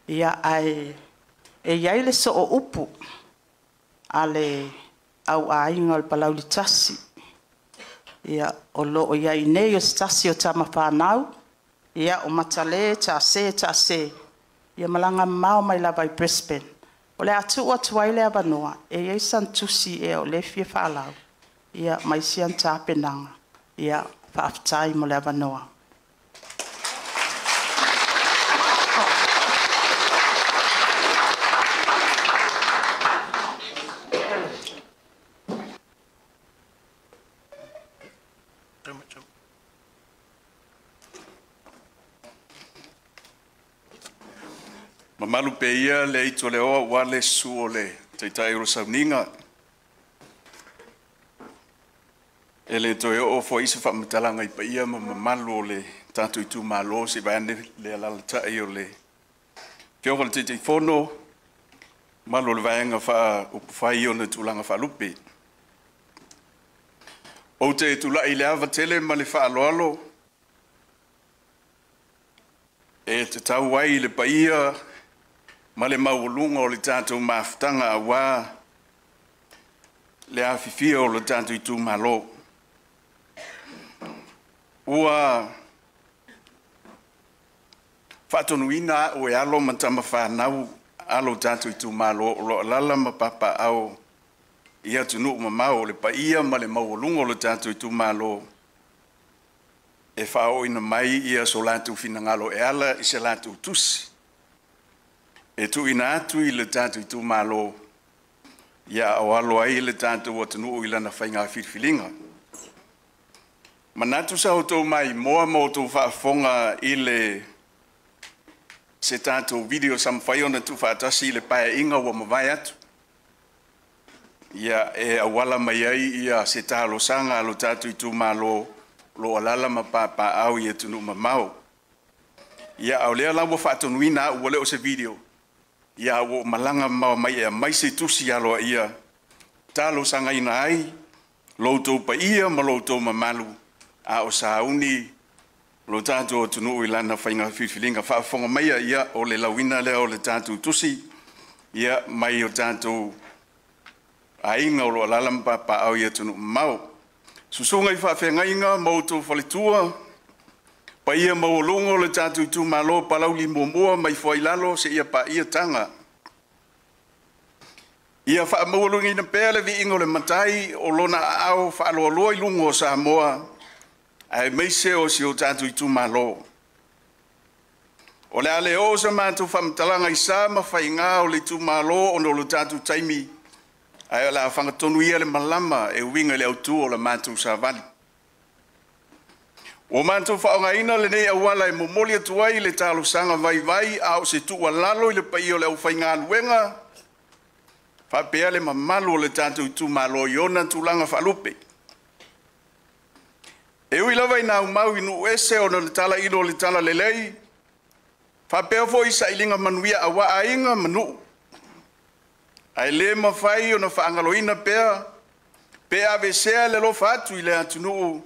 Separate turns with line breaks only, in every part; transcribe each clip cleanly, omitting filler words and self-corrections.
Ia ai e iai le so o upu ale au ainga o palau li tasi. Ia o lo o iai nei o tasi o tama whanau. Ia o matale ta se. Ia malanga mau mai la vai Brisbane. O le atu o tuai le abanoa e iai santusi e o le fia whalau. Ia mai sian ta penanga. Ia whaafitai mo le abanoa.
Mamalu pe ia le ito le oa wale su o le teitai ro sauninga. E le to o fo isa fa matalanga i pa ia mamalu o le tatu i tu malo se vane le alalata i o le. Pio le teitai fono, malo le vaenga fa upufai o na tulanga fa lupe. O te tula i le ava tele ma le fa aloalo. E te tau wai le pa ia ma le maulunga o le tātou mafutanga a wā le awhiwhia o le tātou i tū malo. Ua whatonuina o e alo matama whanau alo tātou i tū malo o lo alala ma papa au i atunu ma mau le pa ia ma le maulunga o le tātou i tū malo. E whao ina mai ia so lātou whinangalo e ala i se lātou tusi. E tu ina atu i le tātou i tū malo, ia o alo ai le tātou o tanu o ilana whainga whirwhilinga. Manatu sa o tō mai moa mo tō whaafonga i le se tātou video sam whaiona tu whaatasi i le pae inga wa mawai atu. Ia e awala mai ai ia se tālo sanga alo tātou i tū malo lo alala ma papa au i tunu ma mau. Ia au lea lawa whaatonuina ua leo se video. Ia o malanga mau mai e mai se tusi aloa ia. Talo sanga ina ai, loutou pa ia ma loutou ma malu. A o sauni, lo tātou o tunu i lana whainga whiwhilinga. Whaafonga mai ia o le lawina lea o le tātou tusi. Ia mai o tātou a inga o lo alalam papa au ia tunu mau. Susunga i whawhenga inga, mautou whaletua. Pa ia maolongo le tātou tū malo palau li mua mai whailalo se ia pa ia tanga. Ia wha maolongi ina pēle vi ingo le matai o lona au whaaloaloa i lungo o Samoa. Ai meise o si o tātou tū malo. O le ale o sa mātou whamtalanga i sa ma whainga o le tū malo o no le tātou taimi. Ai o la whangatonu ia le malama e winga le autu o le mātou sa vali. O mātou whaonga ina le nei awala e momoli atuai le talo sanga vai au se tua lalo i le pai o le au whainga aluenga. Whapea le mamalu o le tātou i tu malo i ona tūlanga whalupe. E ui lawa i nāu mau inu ese o le tala ilo le tala lelei. Whapea fo i sa ilinga manuia awa ainga manu. Ai le mawhai o na whaangaloina pea. Pea vesea le lo fatu i le atunuu.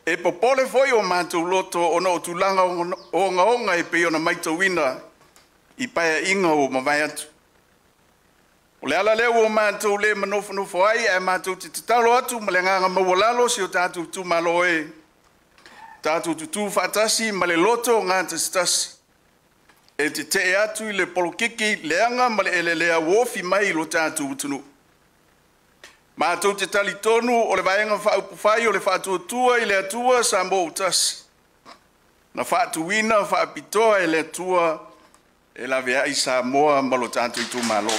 E popole foi o mātou loto o no tulanga o ngaonga e peo na maito wina i paia inga o mawai atu. O le ala leo o mātou le manofo ai e mātou te tatalo atu ma le nganga mawalalo si o tātou tu malo e. Tātou tutu whatasi ma le loto o ngā tastasi. E te atu i le polokiki leanga ma le elelea wofi mai lo tātou utunu. Mātou te tali tonu o le vaenga whaupufai o le whaatuatua i le atua sa mō utasi. Na whaatuina whaapitoa e le atua e la vea i sa moa malo tātou i tū malo.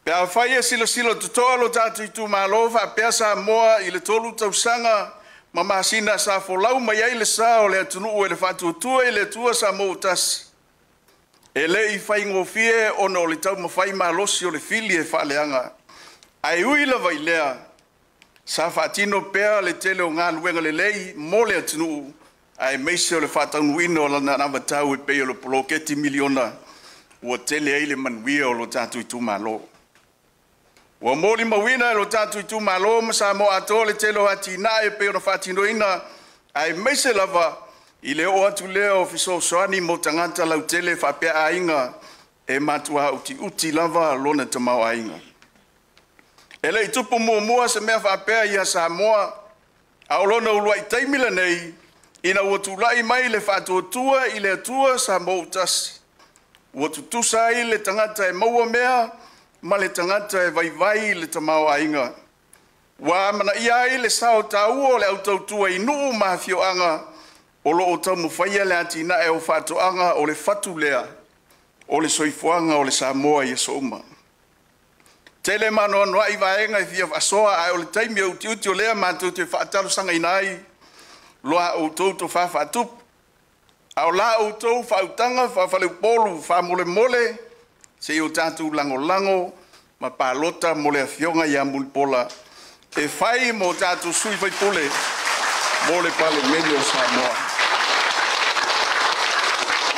Pea whai e silo tutoa lo tātou i tū malo whaapea sa moa i le tolu tausanga ma masina sa folau mai ai le sa o le atunu o le whaatuatua i le atua sa mō utasi. E le i whai ngofie o no le tau mawhai malosi o le fili e whaaleanga. Ai ui la vai lea, sa whaatino pēr le tele o ngā luenga le lei, mo le atinu, ai meise o le whaataunuino o lana namatau e peo le poloketi miliona, ua tele ai le manuia o lo tātou i tū malo. Ua mōli mawina e lo tātou i tū malo, ma sa mo ato le tele o atina e peo na whaatinoina, ai mai se lava i le o atu lea o fisoasoani mo tagata lautele faapea'aiga e matua uti lava lona tamau aiga. E lei tupu muamua se mea faapea ia Samoa ao lona ulua i taimi lenei ina ua tula'i mai le faatuatua i le atua sa mo utasi. Ua tutusa ai le tagata e maua mea ma le tagata e vaivai le tamau aiga. Ua amanaʻia ai le sao tāua o le autautua inuu mafioaga o loo taumafaia le atina'e o faato'aga o le fatu lea o le soifoaga o le Samoa ia so uma. Tele manoanoa'i vaega e fia fa'asoa ae o le taimi e utiuti o lea matou te fa'atalosagaina ai loa outou to fa'afa'atupu a o la outou fa'autaga fa'afaleupolu fa'amolemole se i o tatou lagolago ma palota mo le afioga ia mulipola e fai mo tatou sui faipule mo le palemene o Samoa.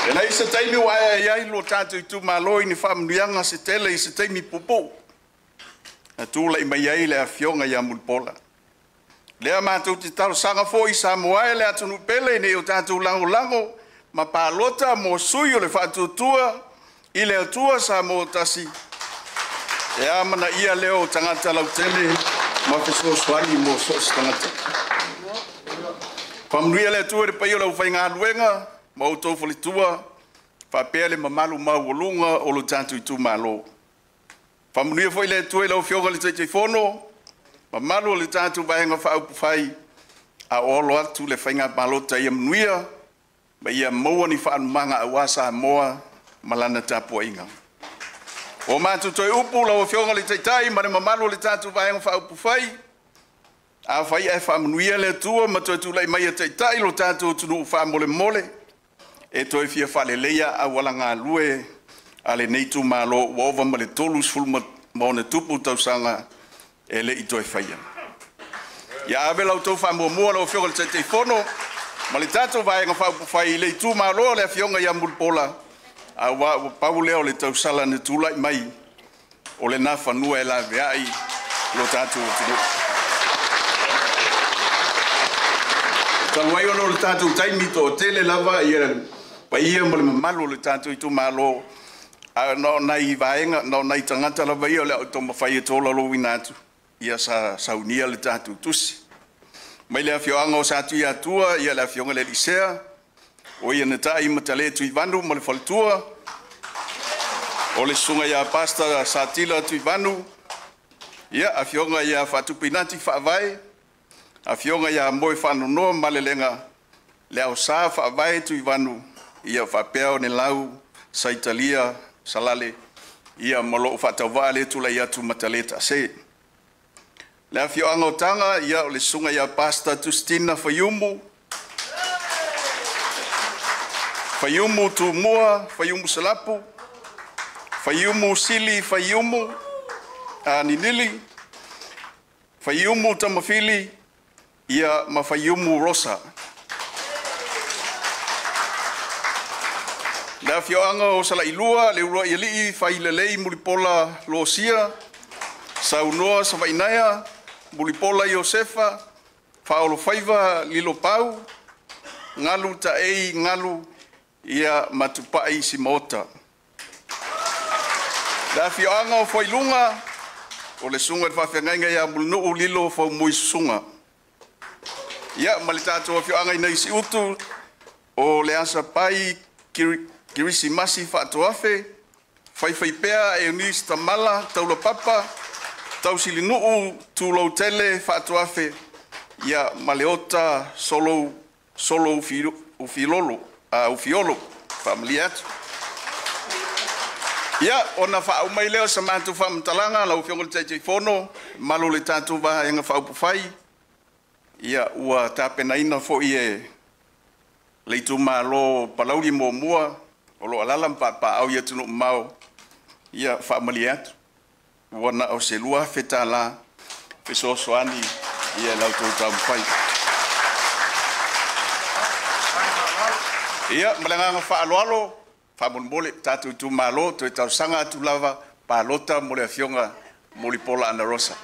E nei se taimi ua e ai lo tatou itumālo i ni fa'amanuiaga se tele i se taimi pupu na tula'i mai ai le afioga ia mulipola. Lea matou te talosaga fo'i Samoa e le atunu pele nei o tatou lagolago ma palota mo sui o le fa'atuatua i le atua sa mo tasi. E amanaʻia lea o tagata lautele ma fesoasoani mo so se tagata. Fa'amanuia le atua le pai o lau faigaluega ma outou folitua fa'apea le mamalu mauoluga o lo tatou itumālo. Fa'amanuia fo'i le atua i lau fioga le taitaifono mamalu o le tatou vaega fa'aupu fai a olo atu le faiga palota ia manuia ma ia maua ni fa'alumaga auā Samoa ma lana tapua'iga. O matou toe upu lau fioga le taitai ma le mamalu o le tatou vaega fa'aupu fai a fai e fa'amanuia le atua ma toe tula'i mai e taitai lo tatou tunuu fa'amolemole e toe fia fa'aleleia aualagalue a lenei tumālo ua ova ma le 3 ma ona tupu tausaga e le'i toe faia. Ia ave lautou fa'amuamua lau fioga le taitaifono ma le tatou vaega fa'aupu fai i le'i tumālo le afioga ia mulipola auā ua pau lea o le tausala na tula'i mai o lenā fanua e lavea'i lo tatou atunuu. Talu ai ona o le tatou taimi to'atele lava ia paia ma le mamalu o le tatou itumālo no nai vaenga no nai tangata la vai o le auto mafai tola lo winatu ia saunia le tatu tusi mai le afioanga o satu ia tua ia le afionga le lisea o ia na tai matale tu Ivanu ma le faltua o le sunga ia pasta satila tu Ivanu ia afionga ia fatu pinati fa vai afionga ia moi fanu no malelenga le au sa fa vai tu Ivanu ia fa peo ne lau sa Italia salale ia malo fatava le tula ia tu mataleta se le afioanga o tanga ia o le sunga ia pasta Tustina Fayumu tu mua Fayumu Salapu Fayumu Sili Fayumu Ninili Fayumu Tamafili ia ma Fayumu Rosa. La fioanga o sala ilua le ua ili fai lelei mulipola losia saunoa savainaya mulipola Josefa faolo faiva lilo pau ngalu ta ei ngalu ia matupai simota. La fioanga o foilunga o le sunga fa fenga ia mulno lilo fo muisunga ia malitato fioanga ina si utu o le asa pai Kirisi masi fa'atoafe fai pea e ni stamala taula papa tau silinuu tu tele fa'atoafe ia maleota solo ufiolo familia ia ona fa'au mai leo samatu fa'amtalaga lau fiongol taifono malo le tatu va enga fa'upu fai ia ua tapenaina fo'i e leitu malo palauli mo'omua o lo alala pa au ia tunu mau ia fa'amaliatu wana o selua fetala fesosoani ia lautou taumafai ia malanga fa'aloalo fa'amolmole tatou tumālo toe tausaga atu lava palota mo le afioga molipola ana rosa.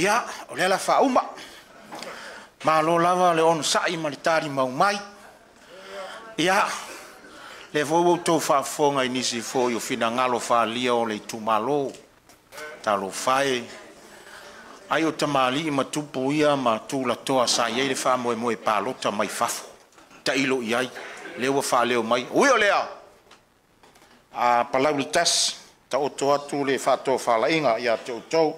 Ia, o le ala whauma. Malo lava le ono sai ma le tari mau mai. Ia, le vau tau whaafonga inisi fo i o whina ngalo whaalia o le tumalo. Talo whae. Ai o tamali i matupu ia ma tūla toa sa iei le wha moe moe pālota mai whafo. Ta ilo iai, lewa wha leo mai. Ui o lea! A palau li tas, ta o toa tu le wha toa wha lainga ia te o tau.